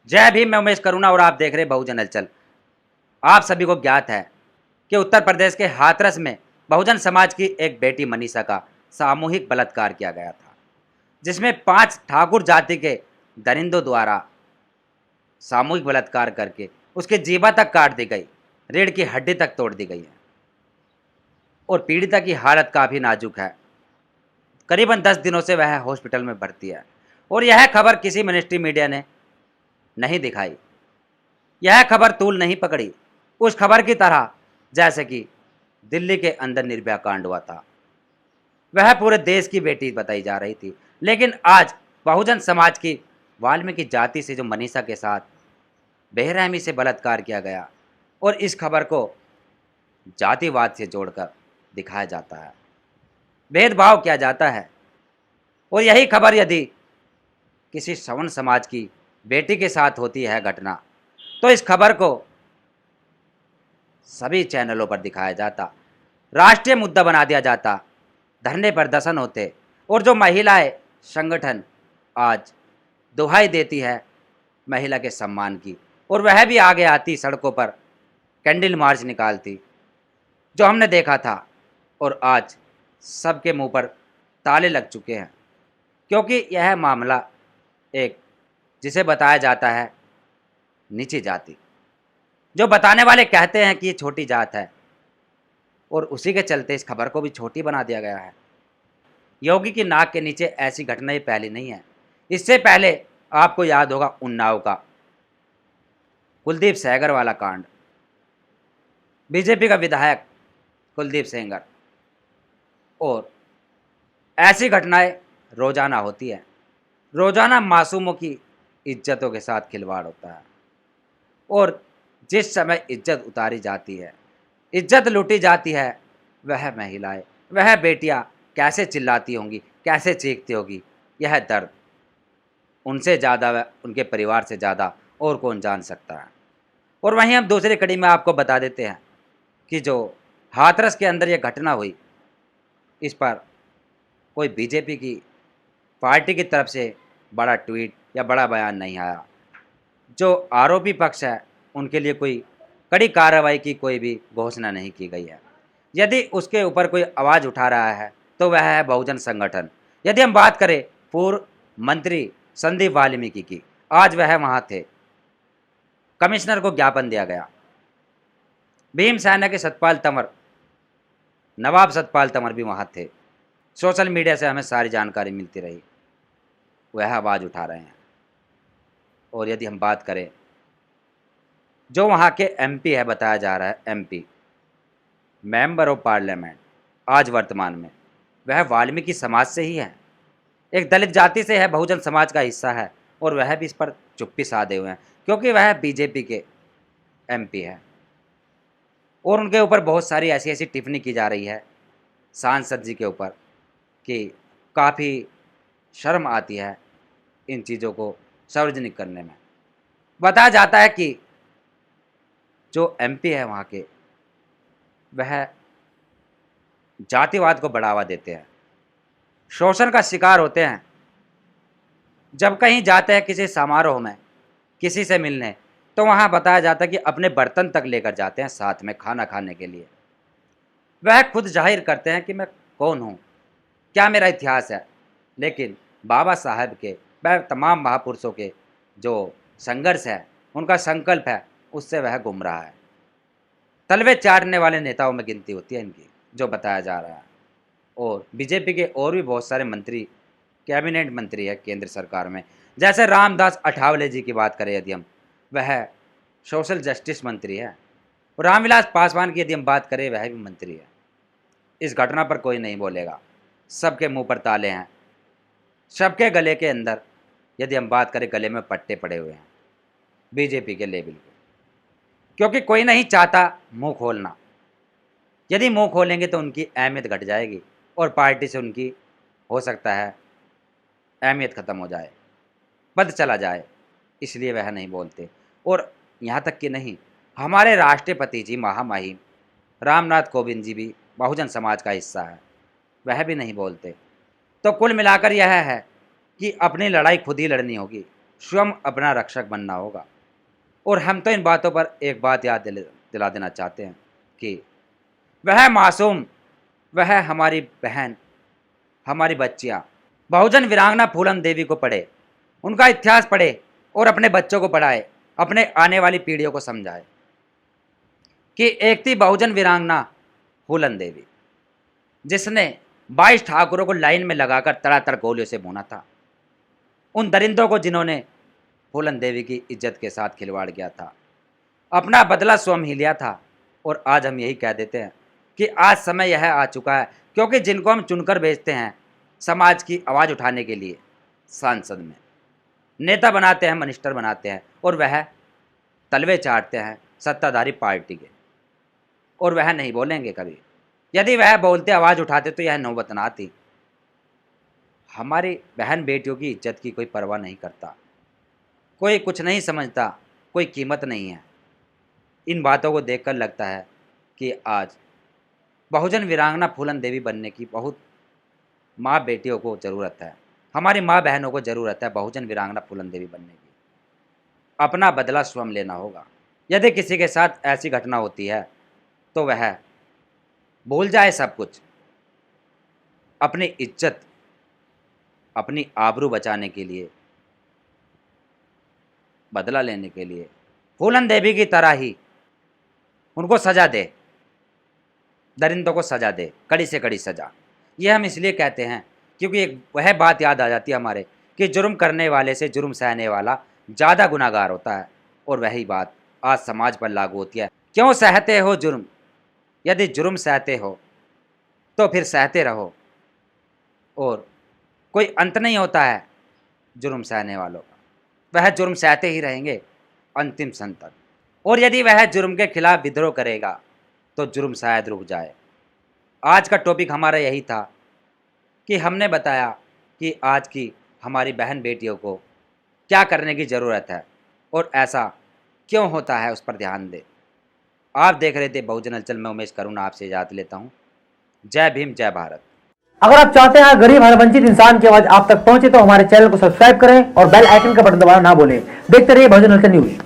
जय भीम, मैं उमेश करुणा और आप देख रहे बहुजन हलचल। आप सभी को ज्ञात है कि उत्तर प्रदेश के हाथरस में बहुजन समाज की एक बेटी मनीषा का सामूहिक बलात्कार किया गया था, जिसमें 5 ठाकुर जाति के दरिंदों द्वारा सामूहिक बलात्कार करके उसकी जीवा तक काट दी गई, रीढ़ की हड्डी तक तोड़ दी गई है और पीड़िता की हालत काफ़ी नाजुक है। करीबन 10 दिनों से वह हॉस्पिटल में भर्ती है और यह खबर किसी मिनिस्ट्री मीडिया ने नहीं दिखाई। यह खबर तूल नहीं पकड़ी उस खबर की तरह जैसे कि दिल्ली के अंदर निर्भया कांड हुआ था। वह पूरे देश की बेटी बताई जा रही थी, लेकिन आज बहुजन समाज की वाल्मीकि जाति से जो मनीषा के साथ बेरहमी से बलात्कार किया गया और इस खबर को जातिवाद से जोड़कर दिखाया जाता है, भेदभाव किया जाता है। और यही खबर यदि किसी सवर्ण समाज की बेटी के साथ होती है घटना, तो इस खबर को सभी चैनलों पर दिखाया जाता, राष्ट्रीय मुद्दा बना दिया जाता, धरने प्रदर्शन होते और जो महिलाएं संगठन आज दुहाई देती है महिला के सम्मान की और वह भी आगे आती, सड़कों पर कैंडल मार्च निकालती, जो हमने देखा था। और आज सबके मुंह पर ताले लग चुके हैं, क्योंकि यह मामला एक जिसे बताया जाता है नीची जाति, जो बताने वाले कहते हैं कि ये छोटी जात है और उसी के चलते इस खबर को भी छोटी बना दिया गया है। योगी की नाक के नीचे ऐसी घटना ये पहली नहीं है। इससे पहले आपको याद होगा उन्नाव का कुलदीप सेंगर वाला कांड, बीजेपी का विधायक कुलदीप सेंगर। और ऐसी घटनाएं रोजाना होती है। रोजाना मासूमों की इज्जतों के साथ खिलवाड़ होता है और जिस समय इज्जत उतारी जाती है, इज्जत लूटी जाती है, वह महिलाएं, वह बेटियां कैसे चिल्लाती होंगी, कैसे चीखती होगी, यह दर्द उनसे ज़्यादा, वह उनके परिवार से ज़्यादा और कौन जान सकता है। और वहीं हम दूसरी कड़ी में आपको बता देते हैं कि जो हाथरस के अंदर यह घटना हुई, इस पर कोई बीजेपी की पार्टी की तरफ से बड़ा ट्वीट या बड़ा बयान नहीं आया। जो आरोपी पक्ष है उनके लिए कोई कड़ी कार्रवाई की कोई भी घोषणा नहीं की गई है। यदि उसके ऊपर कोई आवाज़ उठा रहा है तो वह है बहुजन संगठन। यदि हम बात करें पूर्व मंत्री संदीप वाल्मीकि की, आज वह वहाँ थे, कमिश्नर को ज्ञापन दिया गया। भीमसेना के सतपाल तंवर, नवाब सतपाल तंवर भी वहाँ थे। सोशल मीडिया से हमें सारी जानकारी मिलती रही, वह आवाज़ उठा रहे हैं। और यदि हम बात करें जो वहाँ के एमपी है, बताया जा रहा है एमपी, मेंबर ऑफ पार्लियामेंट, आज वर्तमान में वह वाल्मीकि समाज से ही है, एक दलित जाति से है, बहुजन समाज का हिस्सा है और वह भी इस पर चुप्पी साधे हुए हैं, क्योंकि वह बीजेपी के एमपी है। और उनके ऊपर बहुत सारी ऐसी ऐसी टिप्पणी की जा रही है सांसद जी के ऊपर कि काफ़ी शर्म आती है इन चीज़ों को सार्वजनिक करने में। बताया जाता है कि जो एमपी है वहाँ के, वह जातिवाद को बढ़ावा देते हैं, शोषण का शिकार होते हैं। जब कहीं जाते हैं किसी समारोह में किसी से मिलने, तो वहाँ बताया जाता है कि अपने बर्तन तक लेकर जाते हैं साथ में खाना खाने के लिए। वह खुद जाहिर करते हैं कि मैं कौन हूँ, क्या मेरा इतिहास है, लेकिन बाबा साहब के, वह तमाम महापुरुषों के जो संघर्ष है, उनका संकल्प है, उससे वह गुम रहा है। तलवे चाटने वाले नेताओं में गिनती होती है इनकी, जो बताया जा रहा है। और बीजेपी के और भी बहुत सारे मंत्री, कैबिनेट मंत्री है केंद्र सरकार में, जैसे रामदास अठावले जी की बात करें यदि हम, वह सोशल जस्टिस मंत्री है। और रामविलास पासवान की यदि हम बात करें, वह भी मंत्री है। इस घटना पर कोई नहीं बोलेगा, सबके मुंह पर ताले हैं, सबके गले के अंदर यदि हम बात करें, गले में पट्टे पड़े हुए हैं बीजेपी के लेवल के, क्योंकि कोई नहीं चाहता मुंह खोलना। यदि मुंह खोलेंगे तो उनकी अहमियत घट जाएगी और पार्टी से उनकी हो सकता है अहमियत ख़त्म हो जाए, पद चला जाए, इसलिए वह नहीं बोलते। और यहाँ तक कि नहीं, हमारे राष्ट्रपति जी महामहिम रामनाथ कोविंद जी भी बहुजन समाज का हिस्सा है, वह भी नहीं बोलते। तो कुल मिलाकर यह है कि अपनी लड़ाई खुद ही लड़नी होगी। स्वयं अपना रक्षक बनना होगा। और हम तो इन बातों पर एक बात याद दिला देना चाहते हैं कि वह मासूम, वह हमारी बहन, हमारी बच्चियां बहुजन वीरांगना फूलन देवी को पढ़े, उनका इतिहास पढ़े और अपने बच्चों को पढ़ाए, अपने आने वाली पीढ़ियों को समझाए कि एक थी बहुजन वीरांगना फूलन देवी, जिसने 22 ठाकुरों को लाइन में लगाकर तड़ातड़ गोलियों से भूना था। उन दरिंदों को जिन्होंने फूलन देवी की इज्जत के साथ खिलवाड़ किया था, अपना बदला स्वयं ही लिया था। और आज हम यही कह देते हैं कि आज समय यह आ चुका है, क्योंकि जिनको हम चुनकर भेजते हैं समाज की आवाज़ उठाने के लिए सांसद में, नेता बनाते हैं, मिनिस्टर बनाते हैं, और वह तलवे चाटते हैं सत्ताधारी पार्टी के, और वह नहीं बोलेंगे कभी। यदि वह बोलते, आवाज़ उठाते तो यह नौबत ना आती। हमारी बहन बेटियों की इज्जत की कोई परवाह नहीं करता, कोई कुछ नहीं समझता, कोई कीमत नहीं है। इन बातों को देखकर लगता है कि आज बहुजन वीरांगना फूलन देवी बनने की बहुत माँ बेटियों को ज़रूरत है, हमारी माँ बहनों को ज़रूरत है बहुजन वीरांगना फूलन देवी बनने की। अपना बदला स्वयं लेना होगा। यदि किसी के साथ ऐसी घटना होती है तो वह भूल जाए सब कुछ, अपनी इज्जत, अपनी आबरू बचाने के लिए, बदला लेने के लिए फूलन देवी की तरह ही उनको सजा दे, दरिंदों को सजा दे, कड़ी से कड़ी सजा। ये हम इसलिए कहते हैं क्योंकि एक वह बात याद आ जाती है हमारे कि जुर्म करने वाले से जुर्म सहने वाला ज़्यादा गुनाहगार होता है। और वही बात आज समाज पर लागू होती है। क्यों सहते हो जुर्म? यदि जुर्म सहते हो तो फिर सहते रहो, और कोई अंत नहीं होता है जुर्म सहने वालों का। वह जुर्म सहते ही रहेंगे अंतिम क्षण तक। और यदि वह जुर्म के खिलाफ विद्रोह करेगा तो जुर्म शायद रुक जाए। आज का टॉपिक हमारा यही था कि हमने बताया कि आज की हमारी बहन बेटियों को क्या करने की ज़रूरत है और ऐसा क्यों होता है, उस पर ध्यान दें। आप देख रहे थे बहुजन हलचल में उमेश करुणा आपसे इजाज़त लेता हूँ। जय भीम, जय भारत। अगर आप चाहते हैं गरीब हर वंचित इंसान की आवाज आप तक पहुंचे तो हमारे चैनल को सब्सक्राइब करें और बेल आइकन का बटन दबाना ना भूलें। देखते रहिए बहुजन हलचल न्यूज।